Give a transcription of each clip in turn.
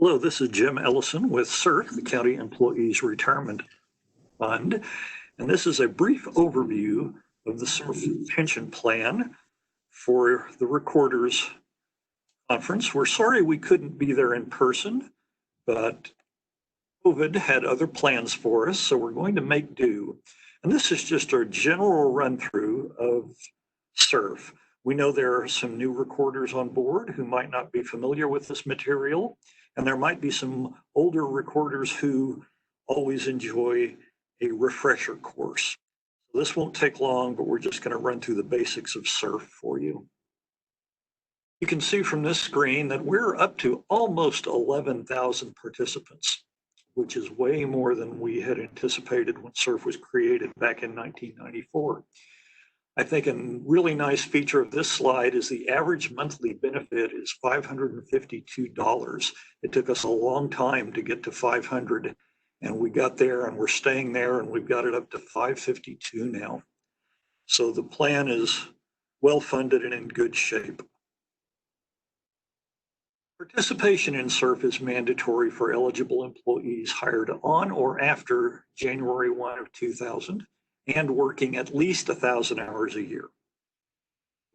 Hello, this is Jim Ellison with CERF, the County Employees Retirement Fund, and this is a brief overview of the CERF pension plan for the Recorders Conference. We're sorry we couldn't be there in person, but COVID had other plans for us, so we're going to make do. And this is just our general run-through of CERF. We know there are some new recorders on board who might not be familiar with this material, and there might be some older recorders who always enjoy a refresher course. This won't take long, but we're just going to run through the basics of CERF for you. You can see from this screen that we're up to almost 11,000 participants, which is way more than we had anticipated when CERF was created back in 1994. I think a really nice feature of this slide is the average monthly benefit is $552. It took us a long time to get to 500, and we got there, and we're staying there, and we've got it up to 552 now. So the plan is well funded and in good shape. Participation in CERF is mandatory for eligible employees hired on or after January 1 of 2000 and working at least 1,000 hours a year.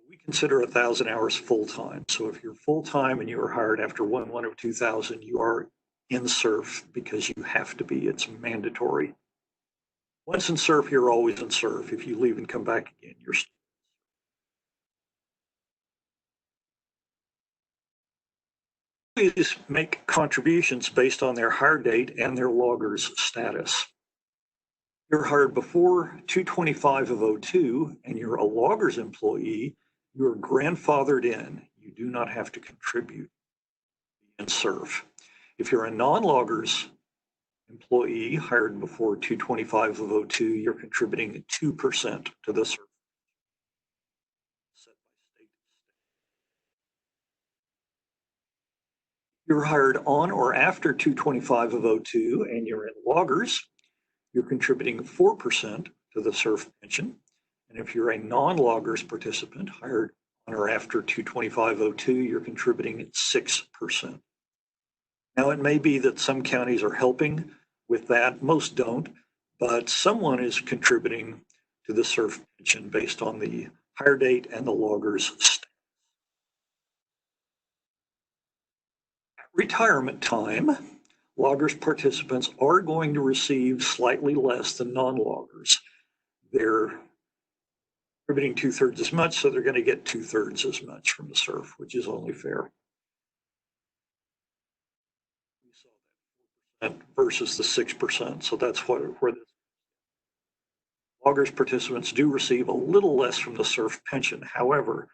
We consider 1,000 hours full-time. So if you're full-time and you are hired after 1/1 of 2000, you are in CERF because you have to be. It's mandatory. Once in CERF, you're always in CERF. If you leave and come back again, you're still. Employees make contributions based on their hire date and their logger's status. You're hired before 2/25 of 02 and you're a loggers employee, you're grandfathered in. You do not have to contribute in CERF. If you're a non-loggers employee hired before 2/25 of 02, you're contributing 2% to the CERF. You're hired on or after 2/25 of 02 and you're in loggers, you're contributing 4% to the CERF pension. And if you're a non-loggers participant hired on or after 2/25/02, you're contributing 6%. Now, it may be that some counties are helping with that, most don't, but someone is contributing to the CERF pension based on the hire date and the loggers' status. At retirement time, loggers participants are going to receive slightly less than non-loggers. They're contributing 2/3 as much, so they're going to get 2/3 as much from the CERF, which is only fair. We saw that 4% versus the 6%, so that's where this. Loggers participants do receive a little less from the CERF pension. However,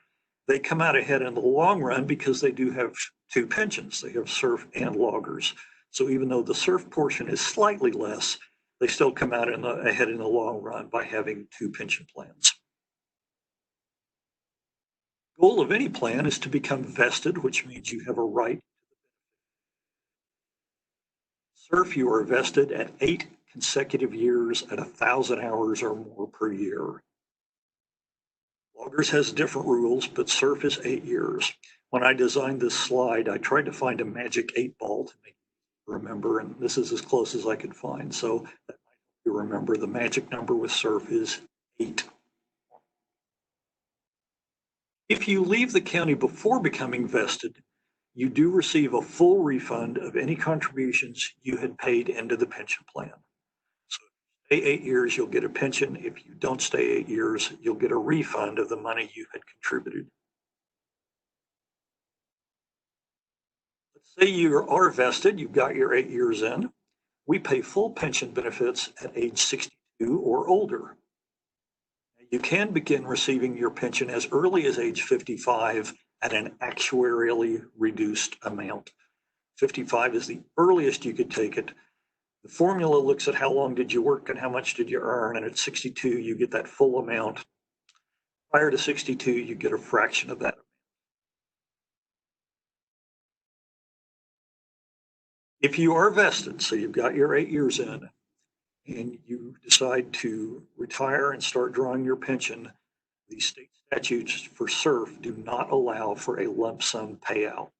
they come out ahead in the long run because they do have two pensions. They have CERF and loggers. So even though the CERF portion is slightly less, they still come out ahead in the long run by having two pension plans. The goal of any plan is to become vested, which means you have a right. CERF, you are vested at 8 consecutive years at 1,000 hours or more per year. Loggers has different rules, but CERF is 8 years. When I designed this slide, I tried to find a magic 8 ball to make you remember, and this is as close as I could find. So that might help you remember the magic number with CERF is 8. If you leave the county before becoming vested, you do receive a full refund of any contributions you had paid into the pension plan. So if you stay 8 years, you'll get a pension. If you don't stay 8 years, you'll get a refund of the money you had contributed. Let's say you are vested, you've got your 8 years in. We pay full pension benefits at age 62 or older. You can begin receiving your pension as early as age 55 at an actuarially reduced amount. 55 is the earliest you could take it. The formula looks at how long did you work and how much did you earn, and at 62 you get that full amount. Prior to 62 you get a fraction of that. If you are vested, so you've got your 8 years in, and you decide to retire and start drawing your pension, the state statutes for CERF do not allow for a lump sum payout.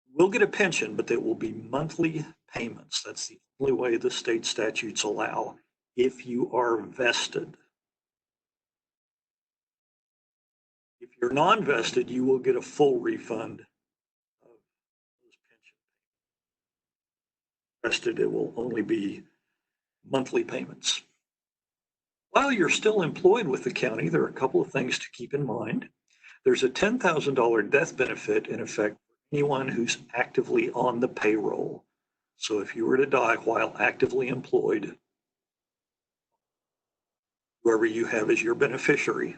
You will get a pension, but it will be monthly payments. That's the only way the state statutes allow if you are vested. If you're non-vested, you will get a full refund of those pension payments. Vested, it will only be monthly payments. While you're still employed with the county, there are a couple of things to keep in mind. There's a $10,000 death benefit in effect for anyone who's actively on the payroll. So if you were to die while actively employed, whoever you have as your beneficiary,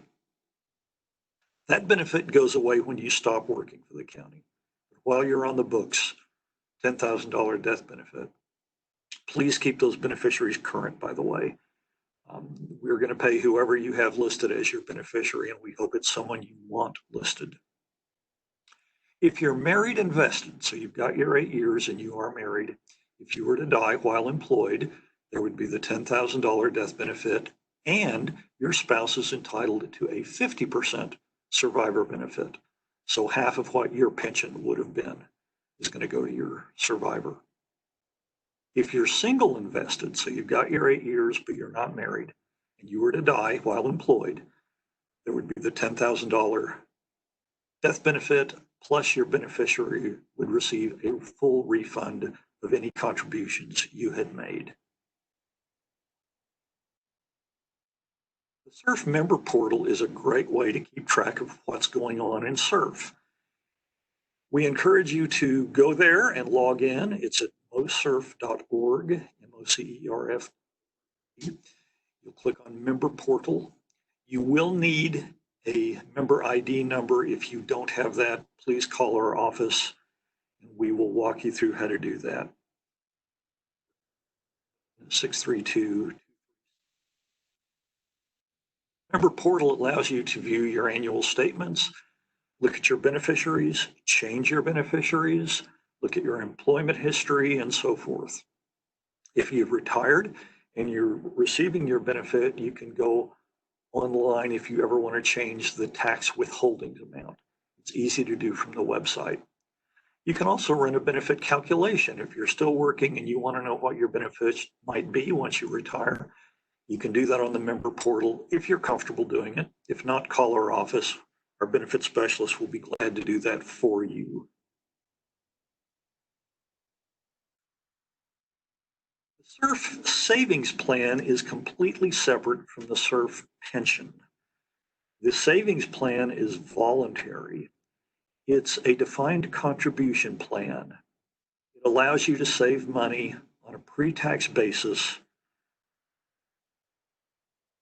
that benefit goes away when you stop working for the county. While you're on the books, $10,000 death benefit. Please keep those beneficiaries current, by the way. We're going to pay whoever you have listed as your beneficiary, and we hope it's someone you want listed. If you're married and vested, so you've got your 8 years and you are married, if you were to die while employed, there would be the $10,000 death benefit, and your spouse is entitled to a 50% survivor benefit. So half of what your pension would have been is going to go to your survivor. If you're single and vested, so you've got your 8 years, but you're not married, and you were to die while employed, there would be the $10,000 death benefit, plus your beneficiary would receive a full refund of any contributions you had made. The CERF member portal is a great way to keep track of what's going on in CERF. We encourage you to go there and log in. It's at mocerf.org, M-O-C-E-R-F. You'll click on member portal. You will need a member ID number. If you don't have that, please call our office and we will walk you through how to do that. 632. Member portal allows you to view your annual statements, look at your beneficiaries, change your beneficiaries, look at your employment history, and so forth. If you've retired and you're receiving your benefit, you can go online if you ever want to change the tax withholding amount. It's easy to do from the website. You can also run a benefit calculation. If you're still working and you want to know what your benefits might be once you retire, you can do that on the member portal if you're comfortable doing it. If not, call our office. Our benefit specialist will be glad to do that for you. The CERF savings plan is completely separate from the CERF pension. The savings plan is voluntary. It's a defined contribution plan. It allows you to save money on a pre-tax basis,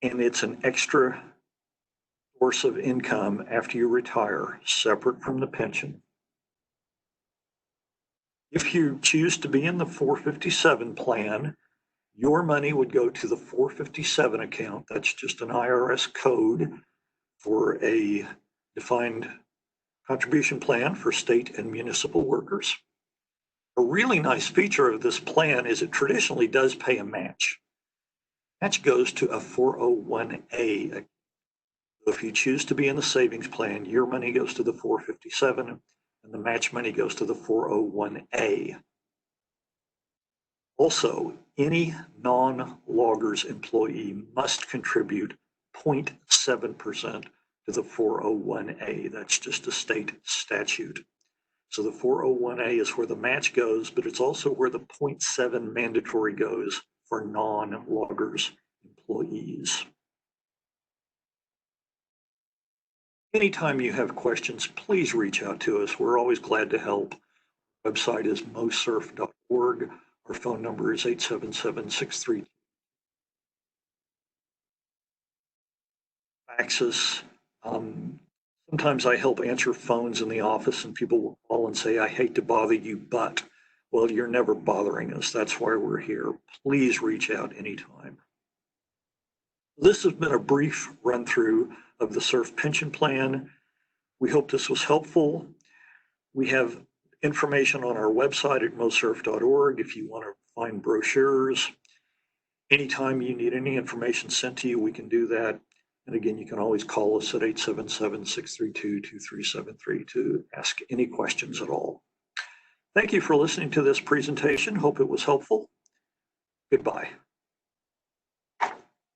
and it's an extra source of income after you retire, separate from the pension. If you choose to be in the 457 plan, your money would go to the 457 account. That's just an IRS code for a defined contribution plan for state and municipal workers. A really nice feature of this plan is it traditionally does pay a match. Match goes to a 401A. If you choose to be in the savings plan, your money goes to the 457 and the match money goes to the 401A. Also, any non-loggers employee must contribute 0.7% to the 401A. That's just a state statute. So the 401A is where the match goes, but it's also where the 0.7 mandatory goes for non-loggers employees. Anytime you have questions, please reach out to us. We're always glad to help. Our website is mocerf.org. Our phone number is 877-63. Access. Sometimes I help answer phones in the office and people will call and say, I hate to bother you, but, well, you're never bothering us. That's why we're here. Please reach out anytime. This has been a brief run through of the CERF pension plan. We hope this was helpful. We have information on our website at mocerf.org if you want to find brochures. Anytime you need any information sent to you, we can do that. And again, you can always call us at 877-632-2373 to ask any questions at all. Thank you for listening to this presentation. Hope it was helpful. Goodbye.